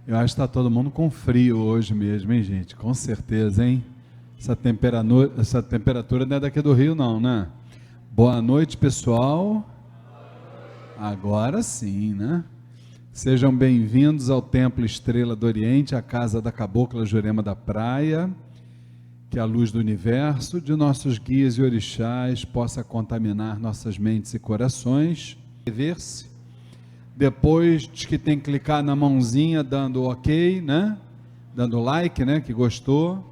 Eu acho que está todo mundo com frio hoje mesmo, hein, gente? Com certeza, hein? Essa temperatura não é daqui do Rio, não, né? Boa noite, pessoal. Agora sim, né? Sejam bem-vindos ao Templo Estrela do Oriente, a casa da Cabocla Jurema da Praia. Que a luz do universo, de nossos guias e orixás, possa contaminar nossas mentes e corações. Ver-se. Depois diz que tem que clicar na mãozinha dando ok, né? Dando like, né? Que gostou.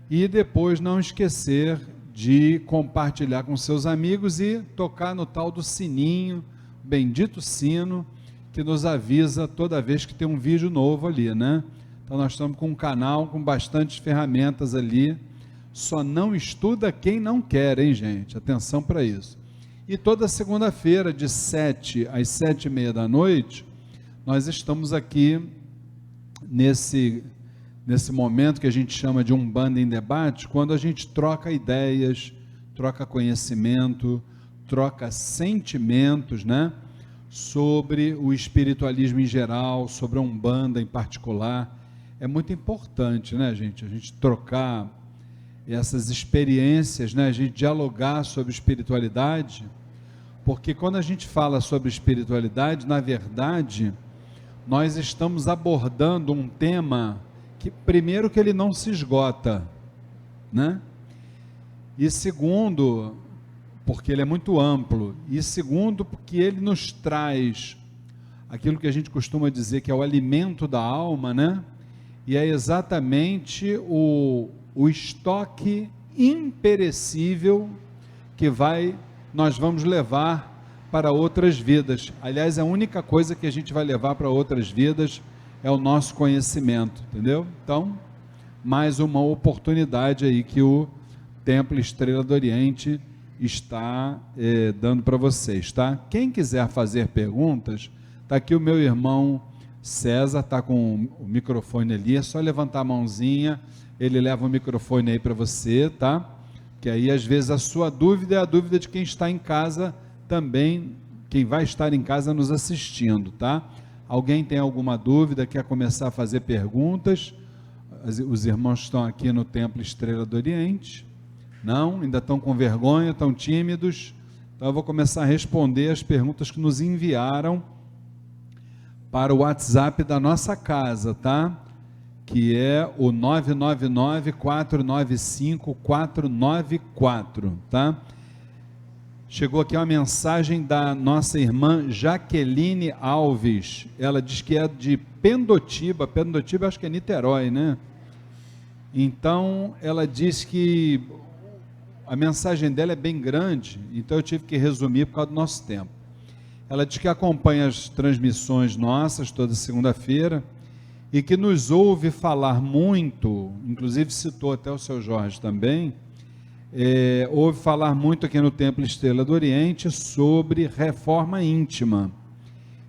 E depois não esquecer de compartilhar com seus amigos e tocar no tal do sininho, bendito sino, que nos avisa toda vez que tem um vídeo novo ali, né? Então nós estamos com um canal com bastantes ferramentas ali. Só não estuda quem não quer, hein, gente? Atenção para isso. E toda segunda-feira, de 7 às 7h30 da noite, nós estamos aqui nesse momento que a gente chama de Umbanda em Debate, quando a gente troca ideias, troca conhecimento, troca sentimentos, né? Sobre o espiritualismo em geral, sobre a Umbanda em particular. É muito importante, né, gente? A gente trocar essas experiências, né? A gente dialogar sobre espiritualidade, porque quando a gente fala sobre espiritualidade, na verdade, nós estamos abordando um tema que, primeiro, que ele não se esgota, né? E segundo, porque ele é muito amplo, e segundo, porque ele nos traz aquilo que a gente costuma dizer que é o alimento da alma, né? E é exatamente o estoque imperecível que nós vamos levar para outras vidas. Aliás, a única coisa que a gente vai levar para outras vidas é o nosso conhecimento, entendeu? Então, mais uma oportunidade aí que o Templo Estrela do Oriente está dando para vocês, tá? Quem quiser fazer perguntas, está aqui o meu irmão César, está com o microfone ali, é só levantar a mãozinha, ele leva o microfone aí para você, tá? Que aí às vezes a sua dúvida é a dúvida de quem está em casa também, quem vai estar em casa nos assistindo, tá? Alguém tem alguma dúvida, quer começar a fazer perguntas? Os irmãos estão aqui no Templo Estrela do Oriente. Não? Ainda estão com vergonha, estão tímidos? Então eu vou começar a responder as perguntas que nos enviaram para o WhatsApp da nossa casa, tá? Que é o 999-495-494, tá? Chegou aqui uma mensagem da nossa irmã Jaqueline Alves. Ela diz que é de Pendotiba. Pendotiba acho que é Niterói, né? Então ela diz que a mensagem dela é bem grande, então eu tive que resumir por causa do nosso tempo. Ela diz que acompanha as transmissões nossas toda segunda-feira e que nos ouve falar muito, inclusive citou até o seu Jorge também, ouve falar muito aqui no Templo Estrela do Oriente sobre reforma íntima.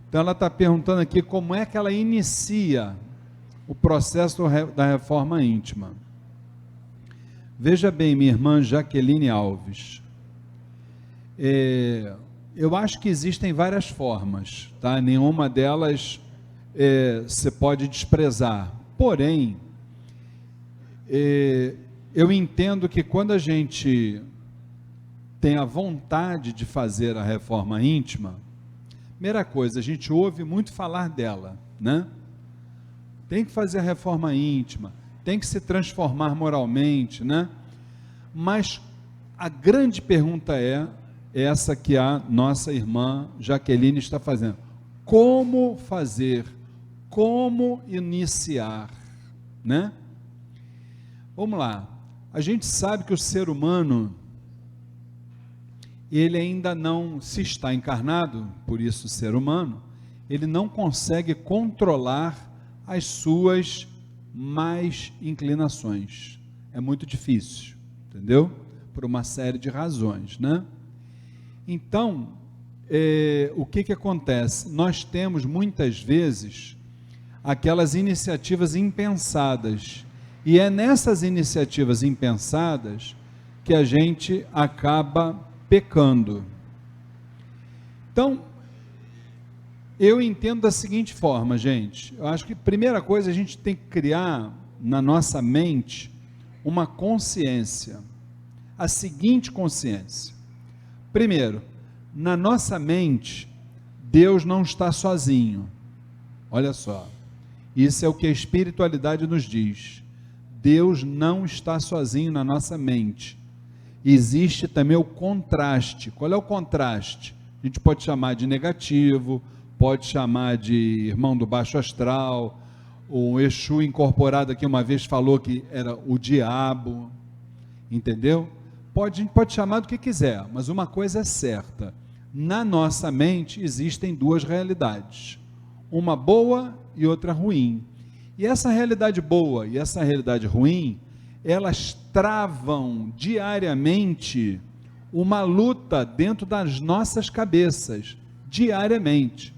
Então ela está perguntando aqui como é que ela inicia o processo da reforma íntima. Veja bem, minha irmã Jaqueline Alves, eu acho que existem várias formas, tá? Nenhuma delas você pode desprezar, porém, eu entendo que quando a gente tem a vontade de fazer a reforma íntima, primeira coisa, a gente ouve muito falar dela, né? Tem que fazer a reforma íntima, tem que se transformar moralmente, né? Mas a grande pergunta é essa que a nossa irmã Jaqueline está fazendo. Como fazer? Como iniciar? Né? Vamos lá. A gente sabe que o ser humano, ele ainda não, se está encarnado, por isso ser humano, ele não consegue controlar as suas más inclinações. É muito difícil, entendeu? Por uma série de razões, né? Então, o que acontece? Nós temos muitas vezes aquelas iniciativas impensadas, E é nessas iniciativas impensadas que a gente acaba pecando. Então, eu entendo da seguinte forma, gente. Eu acho que, primeira coisa, a gente tem que criar na nossa mente uma consciência. A seguinte consciência. Primeiro, na nossa mente, Deus não está sozinho. Olha só. Isso é o que a espiritualidade nos diz. Deus não está sozinho na nossa mente. Existe também o contraste. Qual é o contraste? A gente pode chamar de negativo, pode chamar de irmão do baixo astral. O Exu incorporado aqui uma vez falou que era o diabo, entendeu? A gente pode chamar do que quiser, mas uma coisa é certa: na nossa mente existem duas realidades, uma boa e outra ruim. E essa realidade boa e essa realidade ruim, elas travam diariamente uma luta dentro das nossas cabeças, diariamente.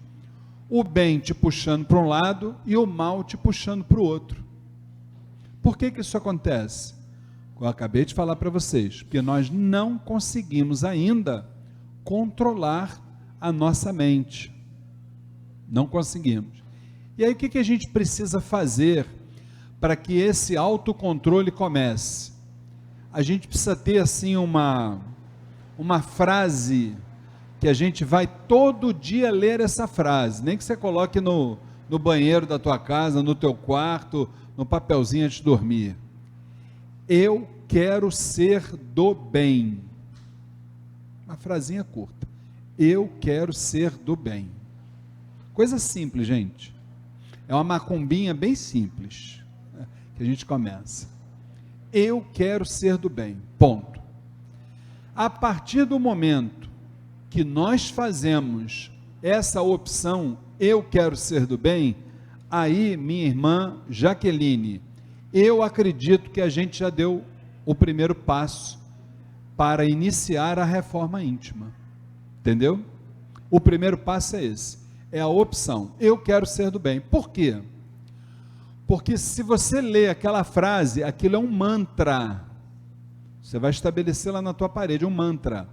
O bem te puxando para um lado e o mal te puxando para o outro. Por que isso acontece? Eu acabei de falar para vocês, porque nós não conseguimos ainda controlar a nossa mente. Não conseguimos. E aí o que a gente precisa fazer para que esse autocontrole comece? A gente precisa ter assim uma frase que a gente vai todo dia ler essa frase, nem que você coloque no banheiro da tua casa, no teu quarto, no papelzinho antes de dormir. Eu quero ser do bem. Uma frasinha curta. Eu quero ser do bem. Coisa simples, gente. É uma macumbinha bem simples, né, que a gente começa. Eu quero ser do bem. Ponto. A partir do momento que nós fazemos essa opção, eu quero ser do bem, aí, minha irmã Jaqueline, eu acredito que a gente já deu o primeiro passo para iniciar a reforma íntima. Entendeu? O primeiro passo é esse. É a opção, eu quero ser do bem. Por quê? Porque se você lê aquela frase, aquilo é um mantra. Você vai estabelecer lá na tua parede um mantra.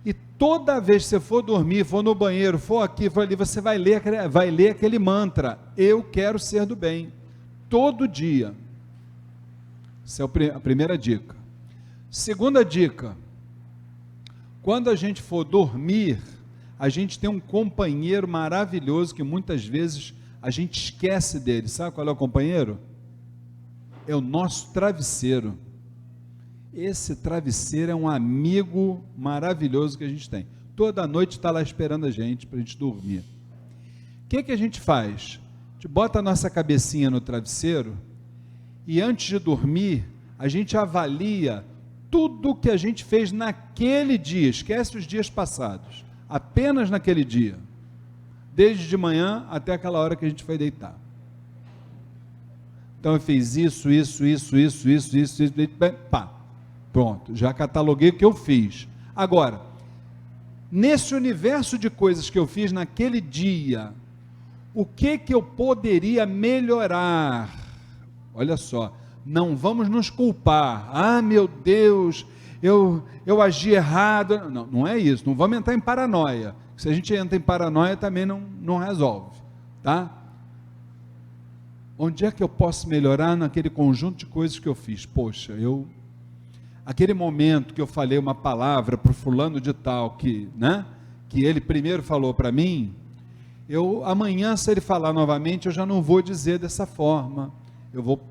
E toda vez que você for dormir, for no banheiro, for aqui, for ali, você vai ler aquele mantra. Eu quero ser do bem. Todo dia. Essa é a primeira dica. Segunda dica. Quando a gente for dormir, a gente tem um companheiro maravilhoso que muitas vezes a gente esquece dele. Sabe qual é o companheiro? É o nosso travesseiro. Esse travesseiro é um amigo maravilhoso que a gente tem. Toda noite está lá esperando a gente para a gente dormir. O que a gente faz? A gente bota a nossa cabecinha no travesseiro e antes de dormir, a gente avalia tudo que a gente fez naquele dia. Esquece os dias passados. Apenas naquele dia, desde de manhã até aquela hora que a gente foi deitar. Então eu fiz isso, pá, pronto, já cataloguei o que eu fiz. Agora, nesse universo de coisas que eu fiz naquele dia, o que eu poderia melhorar? Olha só, não vamos nos culpar. Ah, meu Deus, eu agi errado. Não é isso, não vamos entrar em paranoia. Se a gente entra em paranoia também não resolve, tá? Onde é que eu posso melhorar naquele conjunto de coisas que eu fiz? Poxa, aquele momento que eu falei uma palavra para o fulano de tal, que ele primeiro falou para mim, amanhã se ele falar novamente, eu já não vou dizer dessa forma, eu vou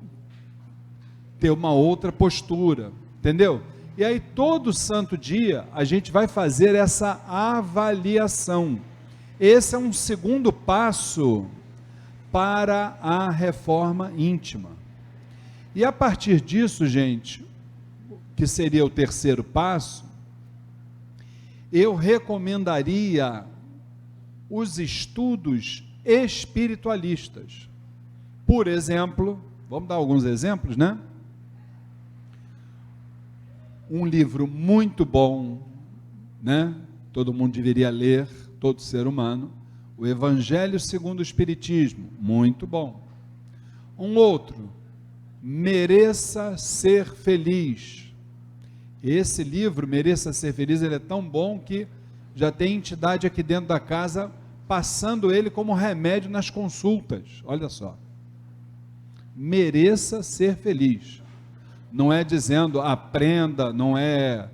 ter uma outra postura, entendeu? E aí todo santo dia a gente vai fazer essa avaliação. Esse é um segundo passo para a reforma íntima. E a partir disso, gente, que seria o terceiro passo, eu recomendaria os estudos espiritualistas. Por exemplo, vamos dar alguns exemplos, né? Um livro muito bom, né? Todo mundo deveria ler, todo ser humano, o Evangelho segundo o Espiritismo, muito bom. Um outro, Mereça Ser Feliz. Esse livro, Mereça Ser Feliz, ele é tão bom que já tem entidade aqui dentro da casa passando ele como remédio nas consultas. Olha só. Mereça ser feliz. Não é dizendo aprenda, não é,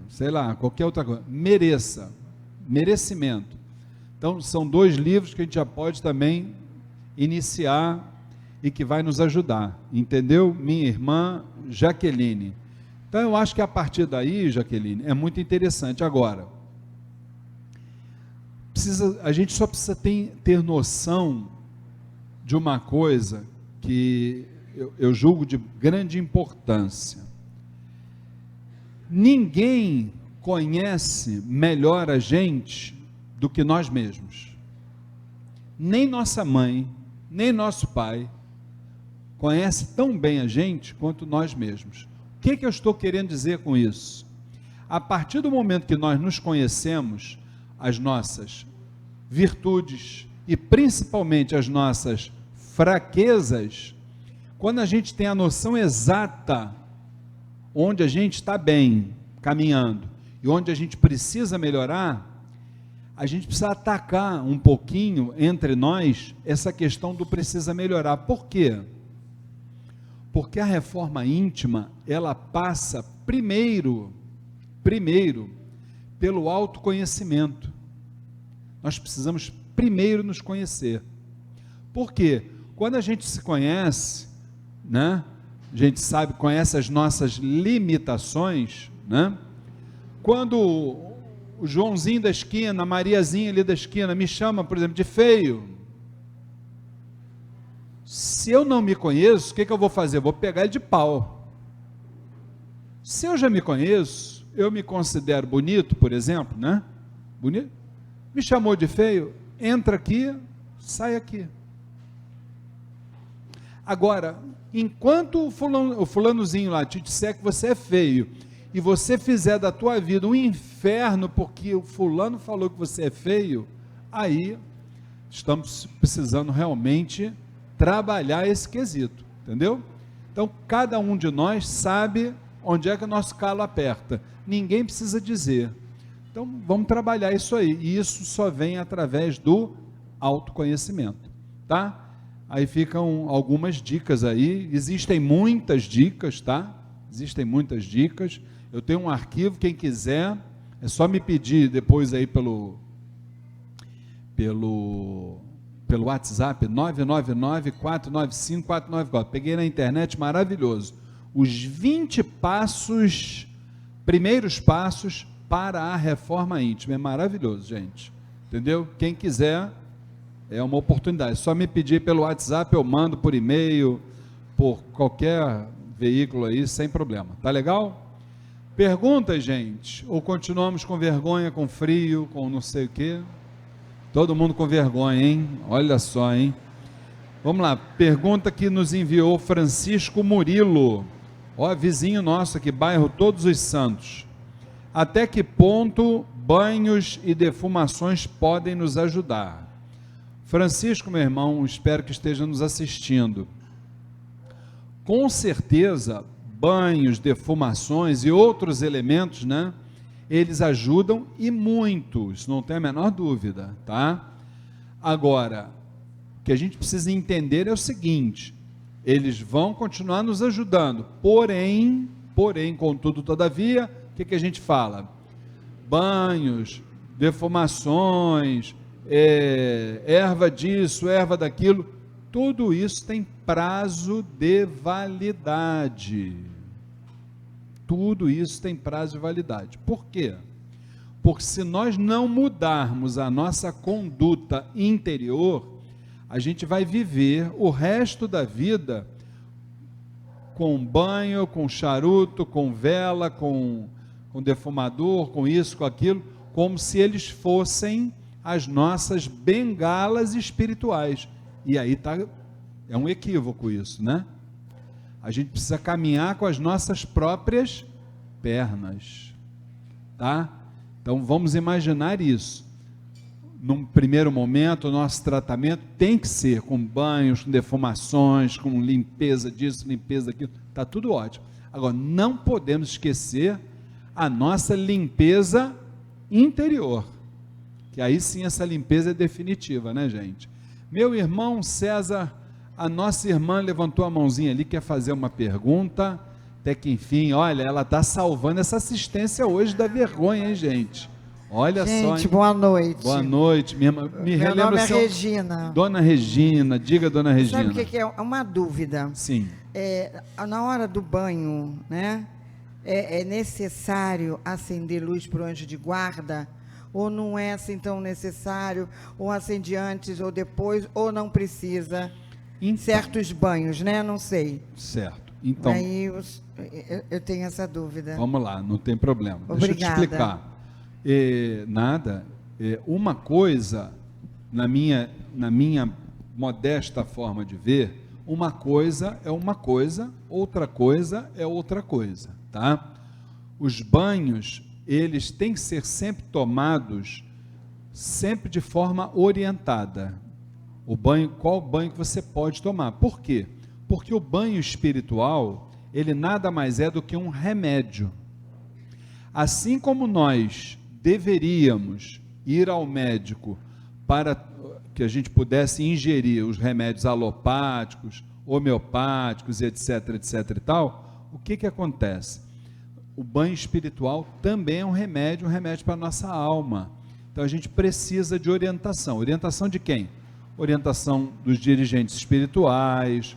sei lá, qualquer outra coisa. Mereça. Merecimento. Então, são 2 livros que a gente já pode também iniciar e que vai nos ajudar. Entendeu? Minha irmã Jaqueline. Então, eu acho que a partir daí, Jaqueline, é muito interessante. Agora, a gente só precisa ter noção de uma coisa que eu julgo de grande importância. Ninguém conhece melhor a gente do que nós mesmos. Nem nossa mãe, nem nosso pai conhece tão bem a gente quanto nós mesmos. O que eu estou querendo dizer com isso? A partir do momento que nós nos conhecemos, as nossas virtudes e principalmente as nossas fraquezas, quando a gente tem a noção exata onde a gente está bem, caminhando, e onde a gente precisa melhorar, a gente precisa atacar um pouquinho entre nós essa questão do precisa melhorar. Por quê? Porque a reforma íntima, ela passa primeiro pelo autoconhecimento. Nós precisamos primeiro nos conhecer. Por quê? Quando a gente se conhece, né? A gente sabe, conhece as nossas limitações, né? Quando o Joãozinho da esquina, a Mariazinha ali da esquina me chama, por exemplo, de feio, se eu não me conheço, o que eu vou fazer? Eu vou pegar ele de pau. Se eu já me conheço, eu me considero bonito, por exemplo, né? Bonito? Me chamou de feio, entra aqui, sai aqui. Agora, enquanto o fulanozinho lá te disser que você é feio, e você fizer da tua vida um inferno, porque o fulano falou que você é feio, aí estamos precisando realmente trabalhar esse quesito, entendeu? Então, cada um de nós sabe onde é que o nosso calo aperta, ninguém precisa dizer. Então, vamos trabalhar isso aí, e isso só vem através do autoconhecimento, tá? Aí ficam algumas dicas aí, existem muitas dicas, tá? Existem muitas dicas, eu tenho um arquivo, quem quiser, é só me pedir depois aí pelo WhatsApp, 999-495-494, peguei na internet, maravilhoso, os 20 primeiros passos para a reforma íntima, é maravilhoso, gente, entendeu? Quem quiser, é uma oportunidade, é só me pedir pelo WhatsApp, eu mando por e-mail, por qualquer veículo aí, sem problema, tá legal? Perguntas, gente? Ou continuamos com vergonha, com frio, com não sei o quê? Todo mundo com vergonha, hein? Olha só, hein? Vamos lá, pergunta que nos enviou Francisco Murilo, ó, vizinho nosso aqui, bairro Todos os Santos. Até que ponto banhos e defumações podem nos ajudar? Francisco, meu irmão, espero que esteja nos assistindo. Com certeza, banhos, defumações e outros elementos, né? Eles ajudam e muito, isso não tem a menor dúvida, tá? Agora, o que a gente precisa entender é o seguinte, eles vão continuar nos ajudando, porém, contudo, todavia, o que a gente fala? Banhos, defumações, erva disso, erva daquilo, tudo isso tem prazo de validade. Tudo isso tem prazo de validade. Por quê? Porque se nós não mudarmos a nossa conduta interior, a gente vai viver o resto da vida com banho, com charuto, com vela, com defumador, com isso, com aquilo, como se eles fossem as nossas bengalas espirituais. E aí é um equívoco isso, né? A gente precisa caminhar com as nossas próprias pernas, tá? Então vamos imaginar isso. num primeiro momento, o nosso tratamento tem que ser com banhos, com defumações, com limpeza disso, limpeza daquilo, está tudo ótimo. Agora, não podemos esquecer a nossa limpeza interior, que aí sim essa limpeza é definitiva, né, gente? Meu irmão César, a nossa irmã levantou a mãozinha ali, quer fazer uma pergunta, até que enfim, olha, ela está salvando essa assistência hoje da vergonha, hein, gente? Olha só. Gente, boa noite. Boa noite, minha irmã. Meu nome é Regina. Dona Regina, diga, Dona Regina. Sabe o que é? Uma dúvida. Sim. Na hora do banho, né? É necessário acender luz para o anjo de guarda? Ou não é assim tão necessário? Ou acende antes ou depois? Ou não precisa? Em certos banhos, né? Não sei. Certo. Então. Aí eu tenho essa dúvida. Vamos lá, não tem problema. Obrigada. Deixa eu te explicar. Uma coisa, na minha modesta forma de ver, uma coisa é uma coisa, outra coisa é outra coisa, tá? Os banhos, eles têm que ser sempre tomados, sempre de forma orientada. Qual banho que você pode tomar? Por quê? Porque o banho espiritual, ele nada mais é do que um remédio. Assim como nós deveríamos ir ao médico para que a gente pudesse ingerir os remédios alopáticos, homeopáticos, etc, etc e tal, o que acontece? O banho espiritual também é um remédio para a nossa alma. Então a gente precisa de orientação. Orientação de quem? Orientação dos dirigentes espirituais,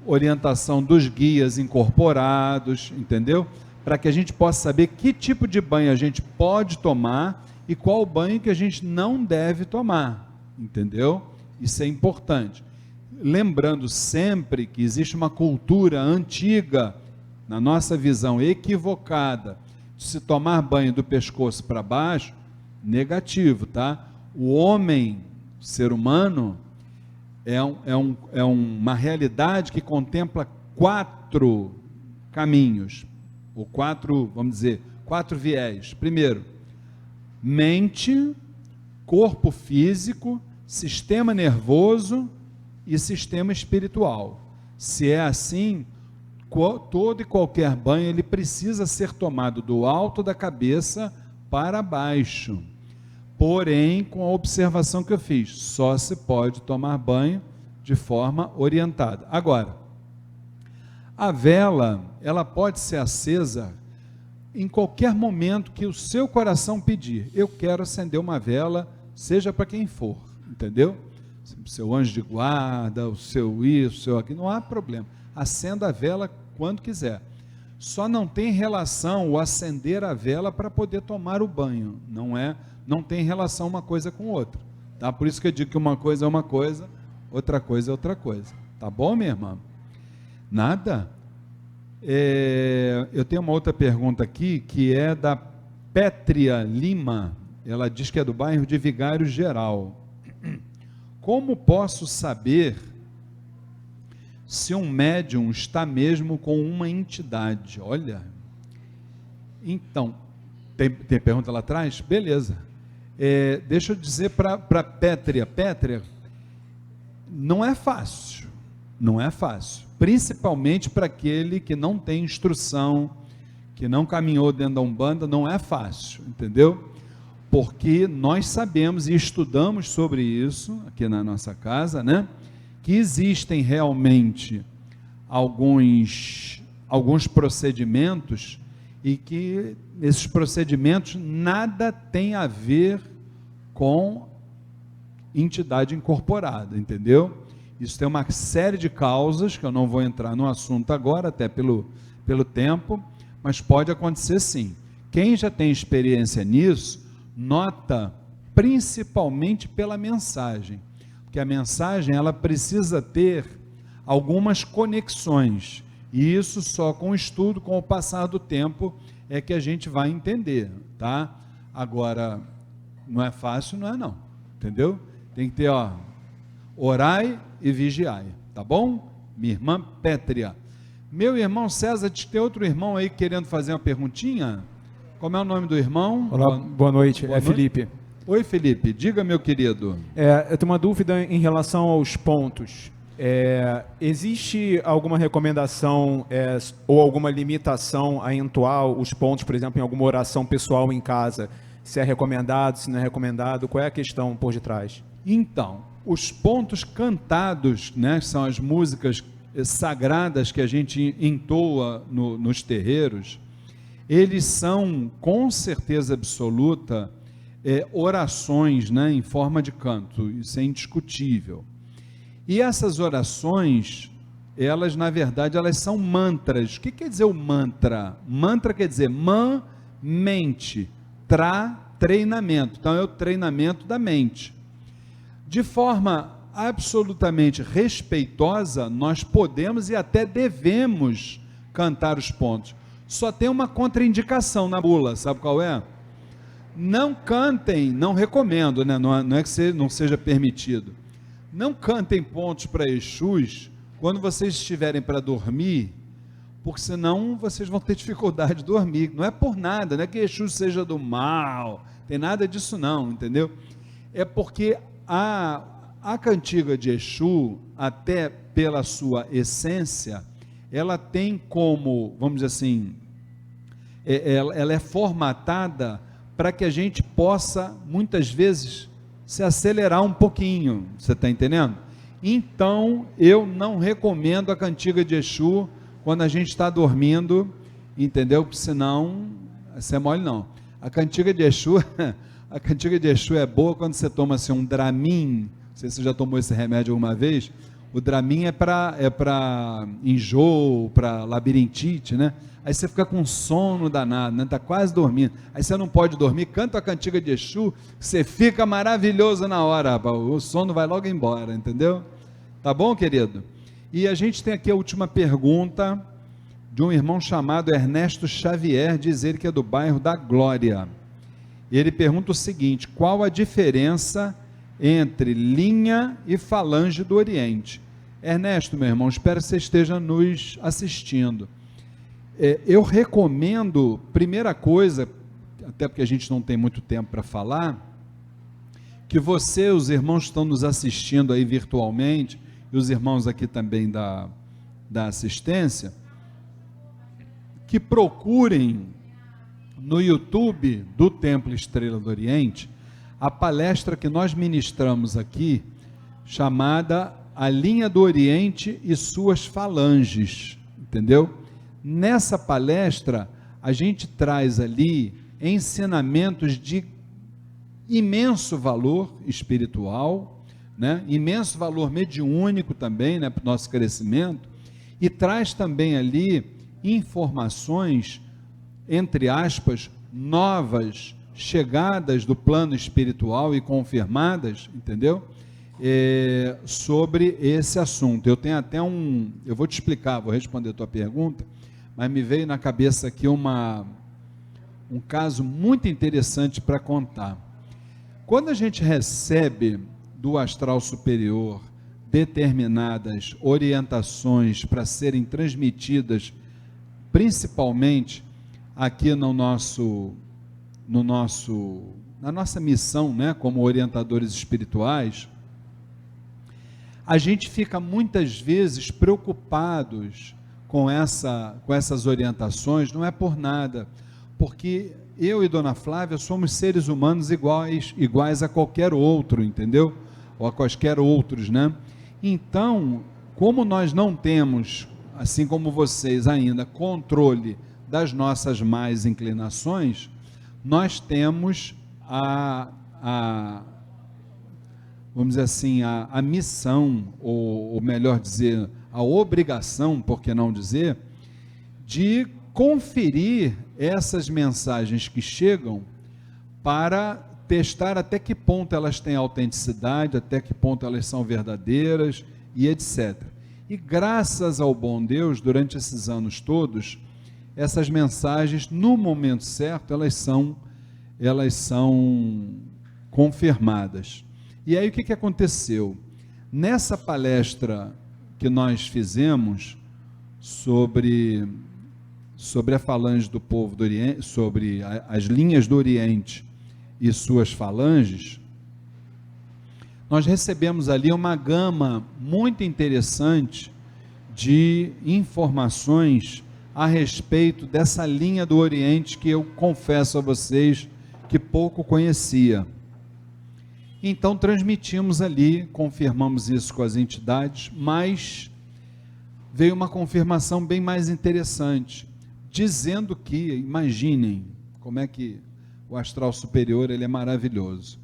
orientação dos guias incorporados, entendeu? Para que a gente possa saber que tipo de banho a gente pode tomar e qual banho que a gente não deve tomar, entendeu? Isso é importante. Lembrando sempre que existe uma cultura antiga, na nossa visão equivocada, de se tomar banho do pescoço para baixo, negativo, tá? O homem, o ser humano, é uma realidade que contempla 4 caminhos, ou 4, vamos dizer, 4 viés. Primeiro, mente, corpo físico, sistema nervoso e sistema espiritual. Se é assim, todo e qualquer banho, ele precisa ser tomado do alto da cabeça para baixo. Porém, com a observação que eu fiz, só se pode tomar banho de forma orientada. Agora, a vela, ela pode ser acesa em qualquer momento que o seu coração pedir. Eu quero acender uma vela, seja para quem for, entendeu? O seu anjo de guarda, o seu isso, o seu aquilo, não há problema. Acenda a vela quando quiser. Só não tem relação o acender a vela para poder tomar o banho. Não tem relação uma coisa com outra. Tá? Por isso que eu digo que uma coisa é uma coisa, outra coisa é outra coisa. Tá bom, minha irmã? Nada? Eu tenho uma outra pergunta aqui, que é da Pétria Lima. Ela diz que é do bairro de Vigário Geral. Como posso saber se um médium está mesmo com uma entidade? Olha, então, tem pergunta lá atrás? Beleza. Deixa eu dizer para Pétria, não é fácil, principalmente para aquele que não tem instrução, que não caminhou dentro da Umbanda, não é fácil, entendeu? Porque nós sabemos e estudamos sobre isso, aqui na nossa casa, né? Que existem realmente alguns procedimentos e que esses procedimentos nada tem a ver com entidade incorporada, entendeu? Isso tem uma série de causas, que eu não vou entrar no assunto agora, até pelo tempo, mas pode acontecer sim. Quem já tem experiência nisso, nota principalmente pela mensagem, porque a mensagem ela precisa ter algumas conexões, e isso só com o estudo, com o passar do tempo, é que a gente vai entender, tá? Agora, não é fácil, não é não, entendeu? Tem que ter, orai e vigiai, tá bom? Minha irmã Pétria. Meu irmão César, tem outro irmão aí querendo fazer uma perguntinha? Como é o nome do irmão? Olá, boa noite, Boa noite. Felipe. Oi, Felipe, diga, meu querido. Eu tenho uma dúvida em relação aos pontos. Existe alguma recomendação ou alguma limitação a entoar os pontos, por exemplo, em alguma oração pessoal em casa? Se é recomendado, se não é recomendado? Qual é a questão por detrás? Então, os pontos cantados, né, são as músicas sagradas que a gente entoa nos terreiros, eles são, com certeza absoluta, orações, né, em forma de canto, isso é indiscutível. E essas orações, elas, na verdade, elas são mantras. O que quer dizer o mantra? Mantra quer dizer mente, treinamento. Então, é o treinamento da mente. De forma absolutamente respeitosa, nós podemos e até devemos cantar os pontos. Só tem uma contraindicação na bula, sabe qual é? Não cantem, não recomendo, né? Não é que não seja permitido. Não cantem pontos para Exus quando vocês estiverem para dormir, porque senão vocês vão ter dificuldade de dormir. Não é por nada, não é que Exu seja do mal, tem nada disso não, entendeu? É porque a cantiga de Exu, até pela sua essência, ela tem como, vamos dizer assim, ela é formatada para que a gente possa, muitas vezes, se acelerar um pouquinho, você está entendendo? Então, eu não recomendo a cantiga de Exu quando a gente está dormindo, entendeu? Porque senão, isso é mole não. A cantiga de Exu é boa quando você toma assim, um Dramin. Não sei se você já tomou esse remédio alguma vez. O Dramin é para enjoo, para labirintite, né? Aí você fica com sono danado, né? Está quase dormindo. Aí você não pode dormir, canta a cantiga de Exu, você fica maravilhoso na hora, rapaz. O sono vai logo embora, entendeu? Tá bom, querido? E a gente tem aqui a última pergunta de um irmão chamado Ernesto Xavier, diz ele que é do bairro da Glória. E ele pergunta o seguinte: qual a diferença entre linha e falange do Oriente? Ernesto, meu irmão, espero que você esteja nos assistindo. Eu recomendo, primeira coisa, até porque a gente não tem muito tempo para falar, que você, os irmãos que estão nos assistindo aí virtualmente, e os irmãos aqui também da assistência, que procurem no YouTube do Templo Estrela do Oriente a palestra que nós ministramos aqui, chamada A Linha do Oriente e Suas Falanges, entendeu? Nessa palestra, a gente traz ali ensinamentos de imenso valor espiritual, né? Imenso valor mediúnico também, né, para o nosso crescimento, e traz também ali informações, entre aspas, novas, chegadas do plano espiritual e confirmadas, entendeu? Sobre esse assunto. Eu tenho até eu vou te explicar, vou responder a tua pergunta, mas me veio na cabeça aqui um caso muito interessante para contar. Quando a gente recebe do astral superior determinadas orientações para serem transmitidas, principalmente aqui na nossa missão, né, como orientadores espirituais, a gente fica muitas vezes preocupados com essas orientações, não é por nada, porque eu e Dona Flávia somos seres humanos iguais a qualquer outro, entendeu? Ou a quaisquer outros, né? Então, como nós não temos, assim como vocês ainda, controle das nossas más inclinações, nós temos vamos dizer assim, a missão, ou melhor dizer, a obrigação, por que não dizer, de conferir essas mensagens que chegam para testar até que ponto elas têm autenticidade, até que ponto elas são verdadeiras e etc. E graças ao bom Deus, durante esses anos todos, essas mensagens, no momento certo, elas são confirmadas. E aí o que aconteceu? Nessa palestra que nós fizemos sobre a falange do povo do Oriente, sobre as linhas do Oriente e suas falanges, nós recebemos ali uma gama muito interessante de informações a respeito dessa linha do Oriente que eu confesso a vocês que pouco conhecia. Então transmitimos ali, confirmamos isso com as entidades, mas veio uma confirmação bem mais interessante, dizendo que, imaginem como é que o astral superior ele é maravilhoso,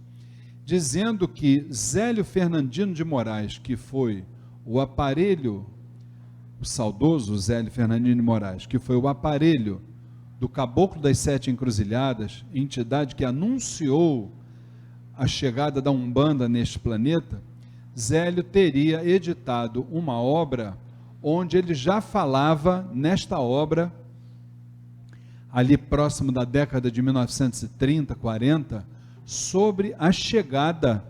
dizendo que Zélio Fernandino de Moraes, que foi o aparelho, o saudoso Zélio Fernandino de Moraes, que foi o aparelho do Caboclo das Sete Encruzilhadas, entidade que anunciou a chegada da Umbanda neste planeta, Zélio teria editado uma obra onde ele já falava nesta obra, ali próximo da década de 1930, 40, sobre a chegada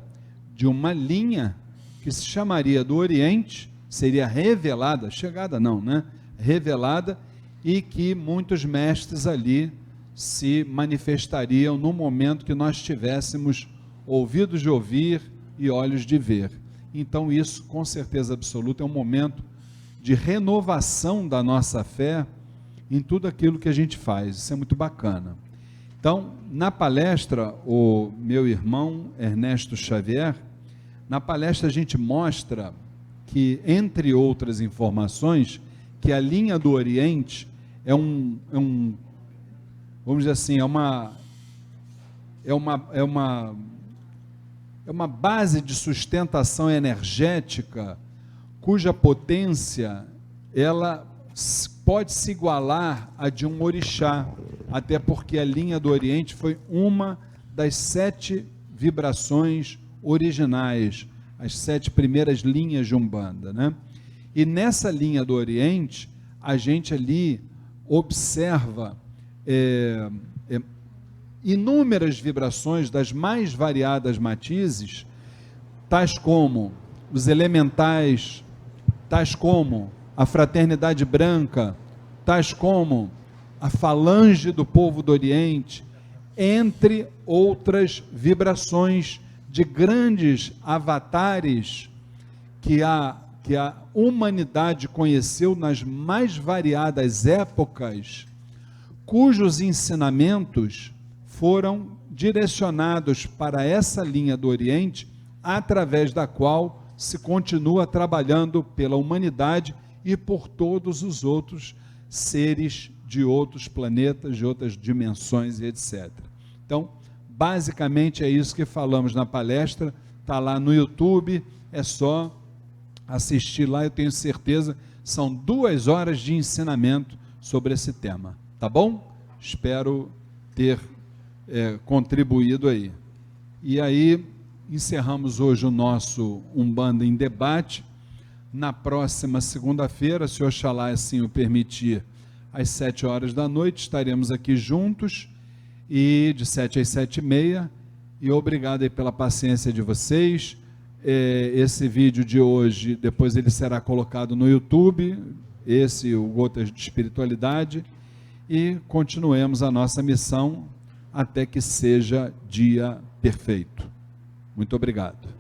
de uma linha que se chamaria do Oriente, seria revelada, chegada não, né? Revelada, e que muitos mestres ali se manifestariam no momento que nós tivéssemos ouvidos de ouvir e olhos de ver. Então isso, com certeza absoluta, é um momento de renovação da nossa fé em tudo aquilo que a gente faz. Isso é muito bacana. Então, na palestra, o meu irmão Ernesto Xavier, na palestra a gente mostra que, entre outras informações, que a linha do Oriente vamos dizer assim, é uma base de sustentação energética cuja potência ela pode se igualar a de um orixá, até porque a linha do Oriente foi uma das 7 vibrações originais, as 7 primeiras linhas de Umbanda, né? E nessa linha do Oriente, a gente ali observa inúmeras vibrações das mais variadas matizes, tais como os elementais, tais como a fraternidade branca, tais como a falange do povo do Oriente, entre outras vibrações de grandes avatares que a humanidade conheceu nas mais variadas épocas, cujos ensinamentos foram direcionados para essa linha do Oriente, através da qual se continua trabalhando pela humanidade e por todos os outros seres de outros planetas, de outras dimensões e etc. Então, basicamente é isso que falamos na palestra, está lá no YouTube, é só assistir lá, eu tenho certeza, são 2 horas de ensinamento sobre esse tema, tá bom? Espero ter contribuído aí. E aí, encerramos hoje o nosso Umbanda em Debate. Na próxima segunda-feira, se Oxalá assim o permitir, às 7 horas da noite, estaremos aqui juntos, e de 7 às 7h30, e obrigado aí pela paciência de vocês. Esse vídeo de hoje, depois ele será colocado no YouTube, o Gotas de Espiritualidade, e continuemos a nossa missão até que seja dia perfeito. Muito obrigado.